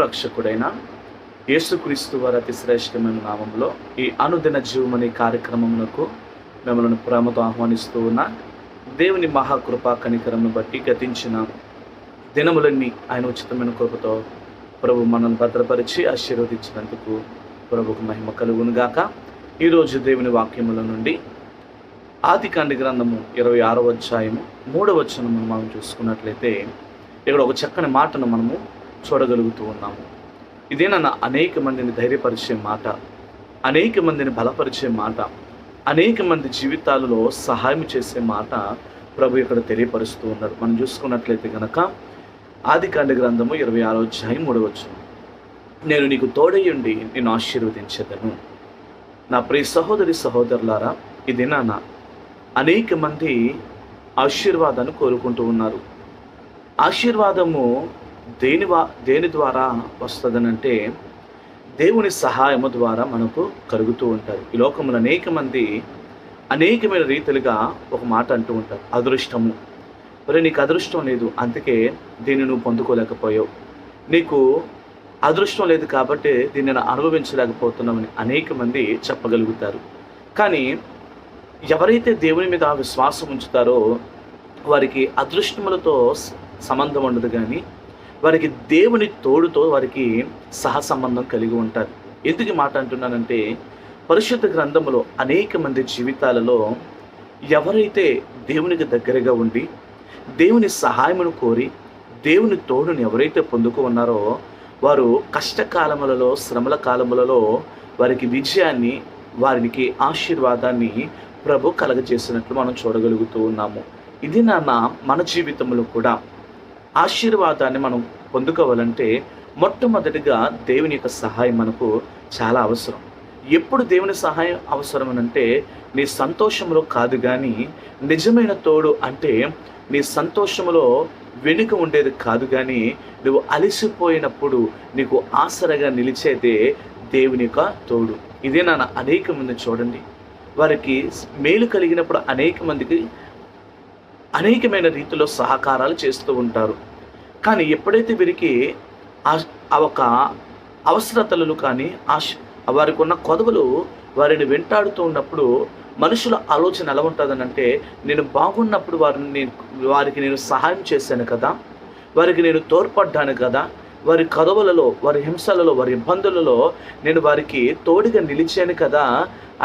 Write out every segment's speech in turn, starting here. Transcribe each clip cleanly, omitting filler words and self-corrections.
రక్షకుడైన యేసుక్రీస్తు వారి అతి శ్రేష్టమైన నామంలో ఈ అనుదిన జీవమనే కార్యక్రమమునకు మిమ్మల్ని ప్రేమతో ఆహ్వానిస్తూ ఉన్న దేవుని మహాకృపా కనికరమును బట్టి గతించిన దినములన్నీ ఆయన ఉచితమైన కృపతో ప్రభు మనల్ని భద్రపరిచి ఆశీర్వదించినందుకు ప్రభుకు మహిమ కలుగునుగాక. ఈరోజు దేవుని వాక్యముల నుండి ఆదికాండ గ్రంథము 26వ అధ్యాయము 3వ వచనము మనం చూసుకున్నట్లయితే ఇక్కడ ఒక చక్కని మాటను మనము చూడగలుగుతూ ఉన్నాము. ఇదేనన్నా అనేక మందిని ధైర్యపరిచే మాట, అనేక మందిని బలపరిచే మాట, అనేక మంది జీవితాలలో సహాయం చేసే మాట ప్రభు ఇక్కడ తెలియపరుస్తూ ఉన్నారు. మనం చూసుకున్నట్లయితే కనుక ఆదికాండ గ్రంథము 26వ అధ్యాయం 3వ వచనం, నేను నీకు తోడయ్యుండి నిన్ను ఆశీర్వదించేదను. నా ప్రియ సహోదరి సహోదరులారా, ఇదేనా అనేక మంది ఆశీర్వాదాన్ని కోరుకుంటూ ఉన్నారు. ఆశీర్వాదము దేని ద్వారా వస్తుందనంటే దేవుని సహాయము ద్వారా మనకు కలుగుతూ ఉంటారు. ఈ లోకంలో అనేక మంది అనేకమైన రీతిలుగా ఒక మాట అంటూ ఉంటారు, అదృష్టము. మరి నీకు అదృష్టం లేదు, అందుకే దీన్ని నువ్వు పొందుకోలేకపోయావు, నీకు అదృష్టం లేదు కాబట్టి దీన్ని నేను అనుభవించలేకపోతున్నామని అనేక మంది చెప్పగలుగుతారు. కానీ ఎవరైతే దేవుని మీద విశ్వాసం ఉంచుతారో వారికి అదృష్టములతో సంబంధం ఉండదు, కానీ వారికి దేవుని తోడుతో వారికి సహసంబంధం కలిగి ఉంటారు. ఎందుకు మాట అంటున్నానంటే పరిశుద్ధ గ్రంథములో అనేక మంది జీవితాలలో ఎవరైతే దేవునికి దగ్గరగా ఉండి దేవుని సహాయమును కోరి దేవుని తోడుని ఎవరైతే పొందుకు ఉన్నారో వారు కష్టకాలములలో శ్రమల కాలములలో వారికి విజయాన్ని వారికి ఆశీర్వాదాన్ని ప్రభు కలగజేసినట్లు మనం చూడగలుగుతూ ఉన్నాము. ఇది మన జీవితంలో కూడా ఆశీర్వాదాన్ని మనం పొందుకోవాలంటే మొట్టమొదటిగా దేవుని యొక్క సహాయం మనకు చాలా అవసరం. ఎప్పుడు దేవుని సహాయం అవసరం అంటే నీ సంతోషంలో కాదు, కానీ నిజమైన తోడు అంటే నీ సంతోషంలో వెనుక ఉండేది కాదు, కానీ నువ్వు అలసిపోయినప్పుడు నీకు ఆసరగా నిలిచేదే దేవుని యొక్క తోడు. ఇదే అనేక మంది చూడండి, వారికి మేలు కలిగినప్పుడు అనేక మందికి అనేకమైన రీతిలో సహకారాలు చేస్తూ ఉంటారు. కానీ ఎప్పుడైతే వీరికి ఒక అవసరతలు కానీ వారికి ఉన్న కొదవలు వారిని వెంటాడుతూ ఉన్నప్పుడు మనుషుల ఆలోచన ఎలా ఉంటుందని అంటే, నేను బాగున్నప్పుడు వారికి నేను సహాయం చేశాను కదా, వారికి నేను తోడ్పడ్డాను కదా, వారి కదవలలో వారి హింసలలో వారి ఇబ్బందులలో నేను వారికి తోడుగా నిలిచాను కదా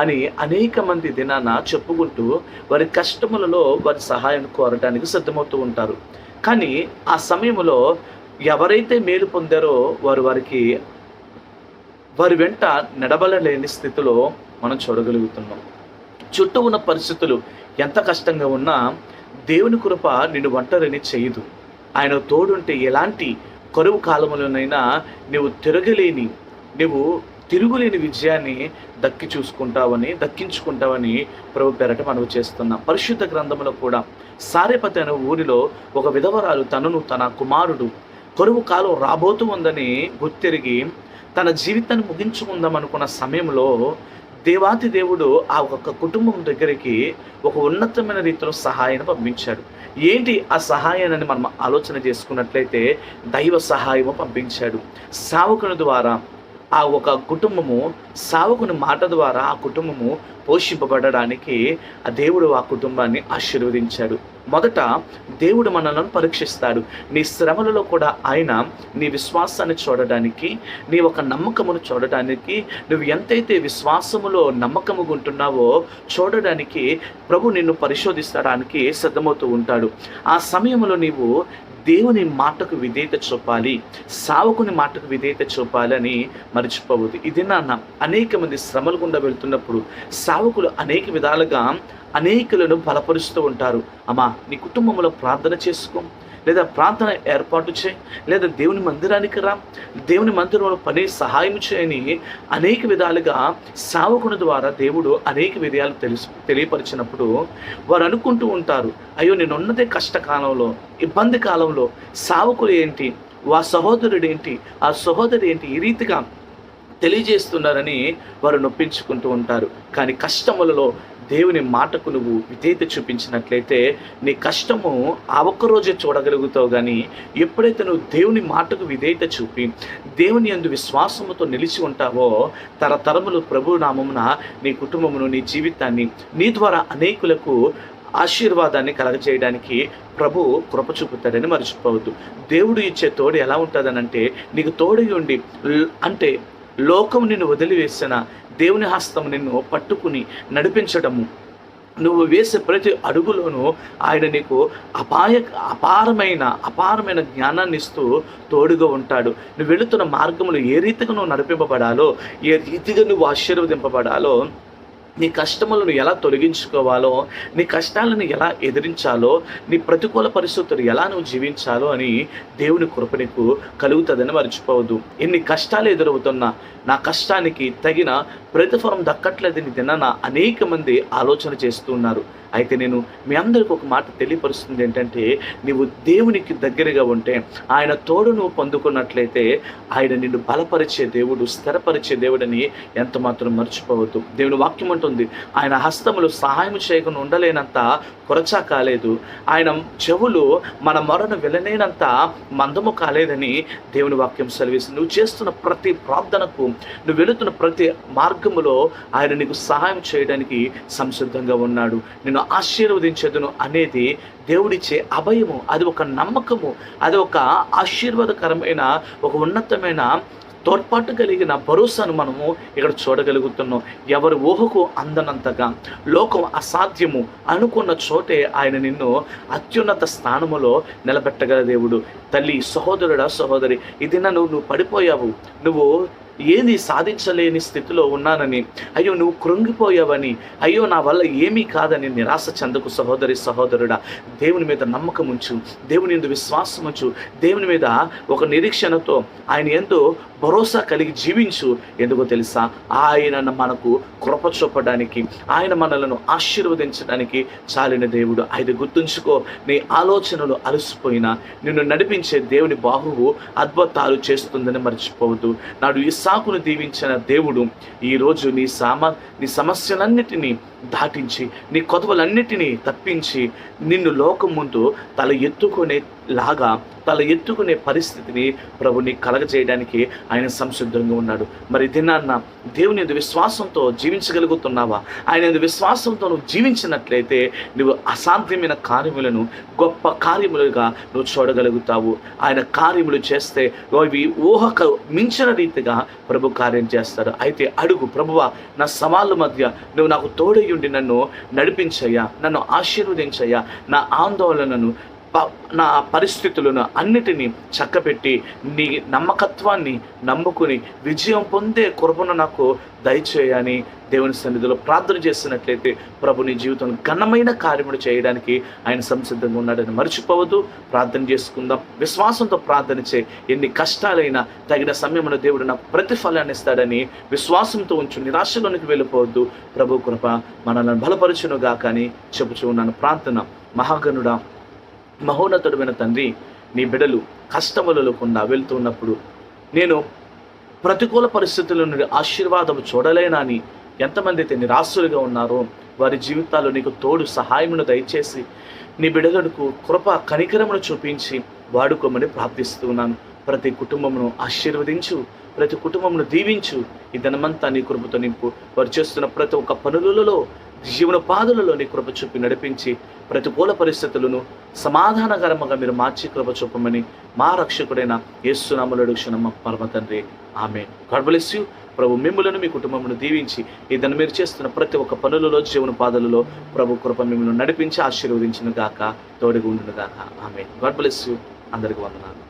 అని అనేక మంది దినాన చెప్పుకుంటూ వారి కష్టములలో వారి సహాయం కోరడానికి సిద్ధమవుతూ ఉంటారు. కానీ ఆ సమయంలో ఎవరైతే మేలు పొందారో వారి వెంట నడవలేని స్థితిలో మనం చూడగలుగుతున్నాం. చుట్టూ ఉన్న పరిస్థితులు ఎంత కష్టంగా ఉన్నా దేవుని కృప నిన్ను ఒంటరిని చేయదు. ఆయన తోడుంటే ఎలాంటి కరువు కాలంలోనైనా నువ్వు తిరుగులేని విజయాన్ని దక్కించుకుంటావని ప్రభు పేరట మనవి చేస్తున్నాం. పరిశుద్ధ గ్రంథంలో కూడా సారెపతి అనే ఊరిలో ఒక విధవరాలు తన కుమారుడు కరువు కాలం రాబోతూ ఉందని గుర్తెరిగి తన జీవితాన్ని ముగించుకుందాం అనుకున్న సమయంలో దేవాతి దేవుడు ఆ ఒక కుటుంబం దగ్గరికి ఒక ఉన్నతమైన రీతిలో సహాయాన్ని పంపించాడు. ఏంటి ఆ సహాయాన్ని మనం ఆలోచన చేసుకున్నట్లయితే దైవ సహాయము పంపించాడు. సేవకుని ద్వారా ఆ ఒక కుటుంబము, సేవకుని మాట ద్వారా ఆ కుటుంబము పోషింపబడడానికి ఆ దేవుడు ఆ కుటుంబాన్ని ఆశీర్వదించాడు. మొదట దేవుడు మనలను పరీక్షిస్తాడు. నీ శ్రమలలో కూడా ఆయన నీ విశ్వాసాన్ని చూడడానికి, నీ ఒక నమ్మకమును చూడడానికి, నువ్వు ఎంతైతే విశ్వాసములో నమ్మకముగా ఉంటున్నావో చూడడానికి ప్రభు నిన్ను పరిశోధించడానికి సిద్ధమవుతూ ఉంటాడు. ఆ సమయంలో నీవు దేవుని మాటకు విధేయత చూపాలి, సేవకుని మాటకు విధేయత చూపాలి అని మర్చిపోవద్దు. ఇది అనేక మంది శ్రమల గుండా వెళ్తున్నప్పుడు సేవకులు అనేక విధాలుగా అనేకులను బలపరుస్తూ ఉంటారు. అమ్మా, నీ కుటుంబంలో ప్రార్థన చేసుకో, లేదా ప్రార్థన ఏర్పాటు చేయి, లేదా దేవుని మందిరానికి రా, దేవుని మందిరంలో పని సహాయం చేయని అనేక విధాలుగా సేవకుని ద్వారా దేవుడు అనేక విధాలు తెలియపరిచినప్పుడు వారు అనుకుంటూ ఉంటారు, అయ్యో నేనున్నదే కష్టకాలంలో, ఇబ్బంది కాలంలో సేవకులు ఏంటి, ఆ సహోదరుడు ఏంటి, ఆ సహోదరి ఏంటి, ఈ రీతిగా తెలియజేస్తున్నారని వారు నొప్పించుకుంటూ ఉంటారు. కానీ కష్టములలో దేవుని మాటకు నువ్వు విధేయత చూపించినట్లయితే నీ కష్టము ఆ ఒక్క రోజే చూడగలుగుతావు. కానీ ఎప్పుడైతే నువ్వు దేవుని మాటకు విధేయత చూపి దేవుని యందు విశ్వాసముతో నిలిచి ఉంటావో, తరతరములు ప్రభు నామమున నీ కుటుంబమును, నీ జీవితాన్ని, నీ ద్వారా అనేకులకు ఆశీర్వాదాన్ని కలగజేయడానికి ప్రభు కృప చూపుతాడని మర్చిపోవద్దు. దేవుడు ఇచ్చే తోడు ఎలా ఉంటుందనంటే, నీకు తోడు ఉండి అంటే లోకం నిన్ను వదిలివేసిన దేవుని హస్తం నిన్ను పట్టుకుని నడిపించడము, నువ్వు వేసే ప్రతి అడుగులోనూ ఆయన నీకు అపారమైన జ్ఞానాన్ని ఇస్తూ తోడుగా ఉంటాడు. నువ్వు వెళుతున్న మార్గంలో ఏ రీతిగా నువ్వు నడిపింపబడాలో, ఏ రీతిగా నువ్వు ఆశీర్వదింపబడాలో, నీ కష్టములను ఎలా తొలగించుకోవాలో, నీ కష్టాలను ఎలా ఎదిరించాలో, నీ ప్రతికూల పరిస్థితులు ఎలా నువ్వు జీవించాలో అని దేవుని కృప నీకు కలుగుతుందని మర్చిపోవద్దు. ఎన్ని కష్టాలు ఎదురవుతున్నా నా కష్టానికి తగిన ప్రతిఫలం దక్కట్లేదని తిన్న అనేక మంది ఆలోచన చేస్తూ ఉన్నారు. అయితే నేను మీ అందరికీ ఒక మాట తెలియపరుస్తుంది ఏంటంటే, నీవు దేవునికి దగ్గరగా ఉంటే, ఆయన తోడు నువ్వు పొందుకున్నట్లయితే ఆయన నిన్ను బలపరిచే దేవుడు, స్థిరపరిచే దేవుడని ఎంత మాత్రం మర్చిపోవద్దు. దేవుని వాక్యం ఉంటుంది, ఆయన హస్తములు సహాయం చేయకుండా ఉండలేనంత కొరచా కాలేదు, ఆయన చెవులు మన మొరను వినలేనంత మందము కాలేదని దేవుని వాక్యం సెలవిస్తుంది. నువ్వు చేస్తున్న ప్రతి ప్రార్థనకు, నువ్వు వెళుతున్న ప్రతి మార్గములో ఆయన నీకు సహాయం చేయడానికి సంసిద్ధంగా ఉన్నాడు. నేను ఆశీర్వదించదును అనేది దేవుడిచ్చే అభయము, అది ఒక నమ్మకము, అది ఒక ఆశీర్వాదకరమైన, ఒక ఉన్నతమైన తోడ్పాటు కలిగిన భరోసాను మనము ఇక్కడ చూడగలుగుతున్నాం. ఎవరి ఊహకు అందనంతగా, లోకం అసాధ్యము అనుకున్న చోటే ఆయన నిన్ను అత్యున్నత స్థానములో నిలబెట్టగల దేవుడు. తల్లి, సహోదరుడా, సహోదరి, ఇది నువ్వు పడిపోయావు, నువ్వు ఏది సాధించలేని స్థితిలో ఉన్నానని, అయ్యో నువ్వు కృంగిపోయావని, అయ్యో నా వల్ల ఏమీ కాదని నిరాశ చెందకు సహోదరి, సహోదరుడా. దేవుని మీద నమ్మకం ఉంచు, దేవుని యందు విశ్వాసం ఉంచు, దేవుని మీద ఒక నిరీక్షణతో ఆయన యందు భరోసా కలిగి జీవించు. ఎందుకో తెలుసా, ఆయన మనకు కృప చూపడానికి, ఆయన మనలను ఆశీర్వదించడానికి చాలిన దేవుడు. అది గుర్తుంచుకో. నీ ఆలోచనలు అలసిపోయినా నిన్ను నడిపించే దేవుని బాహువు అద్భుతాలు చేస్తుందని మర్చిపోవద్దు. నాడు ఇస్సాకును దీవించిన దేవుడు ఈరోజు నీ సమస్యలన్నిటినీ దాటించి, నీ కొదవలన్నిటినీ తప్పించి, నిన్ను లోకం ముందు తల ఎత్తుకునే పరిస్థితిని ప్రభు నీకు కలగజేయడానికి ఆయన సంసిద్ధంగా ఉన్నాడు. మరి దినాన్న దేవుని యందు విశ్వాసంతో జీవించగలుగుతున్నావా? ఆయన యందు విశ్వాసంతో నువ్వు జీవించినట్లయితే నువ్వు అసాధ్యమైన కార్యములను గొప్ప కార్యములుగా నువ్వు చూడగలుగుతావు. ఆయన కార్యములు చేస్తే అవి ఊహకు మించిన రీతిగా ప్రభు కార్యం చేస్తాడు. అయితే అడుగు, ప్రభువా నా సవాళ్ళ మధ్య నువ్వు నాకు తోడై ఉండి నన్ను నడిపించయ్యా, నన్ను ఆశీర్వదించయ్యా, నా ఆందోళనను, నా పరిస్థితులను అన్నిటినీ చక్కబెట్టి నీ నమ్మకత్వాన్ని నమ్ముకుని విజయం పొందే కృపను నాకు దయచేయని దేవుని సన్నిధిలో ప్రార్థన చేస్తున్నట్లయితే ప్రభు నీ జీవితం ఘనమైన కార్యములు చేయడానికి ఆయన సంసిద్ధంగా ఉన్నాడని మర్చిపోవద్దు. ప్రార్థన చేసుకుందాం, విశ్వాసంతో ప్రార్థన చేయి. ఎన్ని కష్టాలైనా తగిన సమయంలో దేవుడు నాకు ప్రతిఫలాన్ని ఇస్తాడని విశ్వాసంతో ఉంచు. నిరాశలోనికి వెళ్ళిపోవద్దు. ప్రభు కృప మనల్ని బలపరచునుగా కానీ చెప్పుచూ ఉన్నాను. ప్రార్థన. మహాగణుడా, మహోన్నతుడమైన తండ్రి, నీ బిడ్డలు కష్టములలో గుండా వెళ్తున్నప్పుడు నేను ప్రతికూల పరిస్థితుల నుండి ఆశీర్వాదం చూడలేనని ఎంతమంది అయితే నిరాశలుగా ఉన్నారో వారి జీవితాల్లో నీకు తోడు సహాయమును దయచేసి నీ బిడ్డలకు కృప కనికరమును చూపించి వాడుకోమని ప్రార్థిస్తున్నాను. ప్రతి కుటుంబమును ఆశీర్వదించు, ప్రతి కుటుంబమును దీవించు. ఈ దినమంతా నీ కృపతో నింపు. వారు చేస్తున్న ప్రతి ఒక్క పనులలో, జీవన పాదులలో నీ కృప చూపి నడిపించి ప్రతికూల పరిస్థితులను సమాధానకరంగా మీరు మార్చి కృప చూపమని మా రక్షకుడైన యేసు నామములో అడుగుచున్నాము పరమ తండ్రి. ఆమేన్. God bless you. ప్రభు మిమ్ములను, మీ కుటుంబమును దీవించి ఈ దినం మీరు చేస్తున్న ప్రతి ఒక్క పనులలో, జీవన పాదలలో ప్రభు కృప మిమ్మల్ని నడిపించి ఆశీర్వదించును గాక, తోడుగా ఉండును గాక. ఆమేన్. God bless you. అందరికీ వందనాలు.